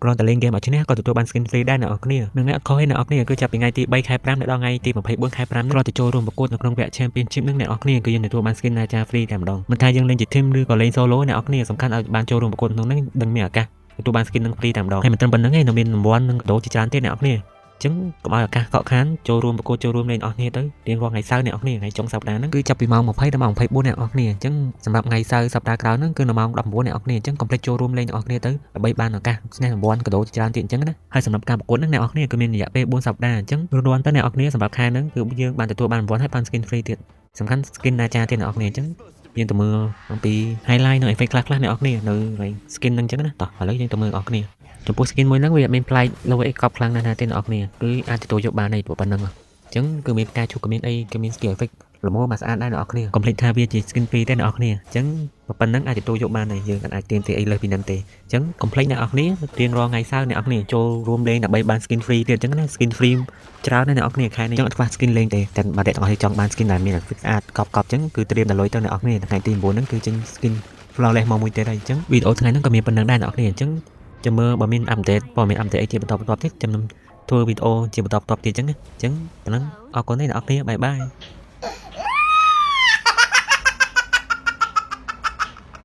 គ្រាន់តែលេងហ្គេមឲ្យឈ្នះក៏ទទួលបាន skin free ដែរអ្នកនរគ្នានឹងអ្នកខុសឯអ្នកនរគ្នាគឺចាប់ពីថ្ងៃទី3ខែ5ដល់ថ្ងៃទី24ខែ5គ្រាន់តែចូលរួមប្រកួតនៅក្នុងវគ្គ Championship នឹងអ្នកនរគ្នាគឺយើងទទួលបាន skin Naja free តែម្ដងមិនថាយើងលេងជា team ឬក៏លេង solo អ្នកនរគ្នាសំខាន់ឲ្យបានចូលរួមប្រកួតក្នុងនេះដឹងមានឱកាសទទួលបាន skin នឹង free តែម្ដងហើយមិនត្រឹមប៉ុណ្្នឹងទេនៅមានរង្វាន់និងកាដូជាច្រើនទៀតអ្នកនរគ្នាចឹងកុំឲ្យឱកាសកក់ខានចូលរួមប្រកួតចូលរួមលេងអស់គ្នាទៅរៀងរាល់ថ្ងៃសៅរ៍អ្នកនរគ្នាថ្ងៃចុងសប្តាហ៍ហ្នឹងគឺចាប់ពីម៉ោង20ដល់ម៉ោង24អ្នកនរគ្នាអញ្ចឹងសម្រាប់ថ្ងៃសៅរ៍សប្តាហ៍ក្រោយហ្នឹងគឺនៅម៉ោង19អ្នកនរគ្នាអញ្ចឹងកុំភ្លេចចូលរួមលេងអ្នកនរគ្នាទៅដើម្បីបានឱកាសឈ្នះរង្វាន់កាដូជាច្រើនទៀតអញ្ចឹងណាហើយសម្រាប់ការប្រកួតហ្នឹងអ្នកនរគ្នាគឺមានរយៈពេល4សប្តាហ៍អញ្ចឹងរង្វាន់ទៅអ្នកនរគ្នាសម្រាប់ខែហ្នឹងគឺយើងបានទទួលបានរង្វាន់ហើយបាន skin free ទៀតសំខាន់ skin Naja ទៀតអ្នកនរគ្នាអញ្ចឹងយើងទៅមើលអំពី highlight និង effect ខ្លះៗអ្នកនរគ្នានៅ skin ហ្នឹងអញ្ចឹងណាតោះឥឡូវយើងទៅមើលអ្នកនរគ្នាចំពោះ skin មួយហ្នឹងវាអត់មានប្លែកលោអីកប់ខ្លាំងណាស់ណាទេអ្នកនរគ្នាគឺអាចទទួលយកបានទេប៉ុណ្ណឹងអញ្ចឹងគឺមានការជូកក៏មានអីក៏មាន skill effect ល្មមមកស្អាតដែរអ្នកនរគ្នាកុំភ្លេចថាវាជា skin free ទេអ្នកនរគ្នាអញ្ចឹងប៉ុណ្ណឹងអាចទទួលយកបានទេយើងអាចទាមទារអីលើសពីហ្នឹងទេអញ្ចឹងកុំភ្លេចអ្នកនរគ្នារៀងរាល់ថ្ងៃសៅរ៍អ្នកនរគ្នាចូលរួមលេងដើម្បីបាន skin free ទៀតអញ្ចឹងណា skin free ច្រើនណាស់អ្នកនរគ្នាខែនេះចង់ខ្វះ skin លេងទេតែបើអ្នកទាំងអស់គ្នាចង់បាន skin ដែលមាន effect ស្អាតកប់អញ្ចឹងគឺត្រៀមតែលុយទៅអ្នកនរគ្នាថ្ងៃទី9ហ្នឹងគឺចេញ skin flawless មកមួយទៀតហើយអញ្ចឹងវីដេអូថ្ងៃហ្នឹងក៏មានប៉ុណ្ណឹងដែរអ្នកនរគ្នាអញ្ចឹងចាំមើលបើមានអាប់ដេតអីជាបន្តទៀតចាំធ្វើវីដេអូជាបន្តទៀតអញ្ចឹងប៉ុណ្ណឹងអរគុណទេអ្នកនរគ្នាបាយបាយ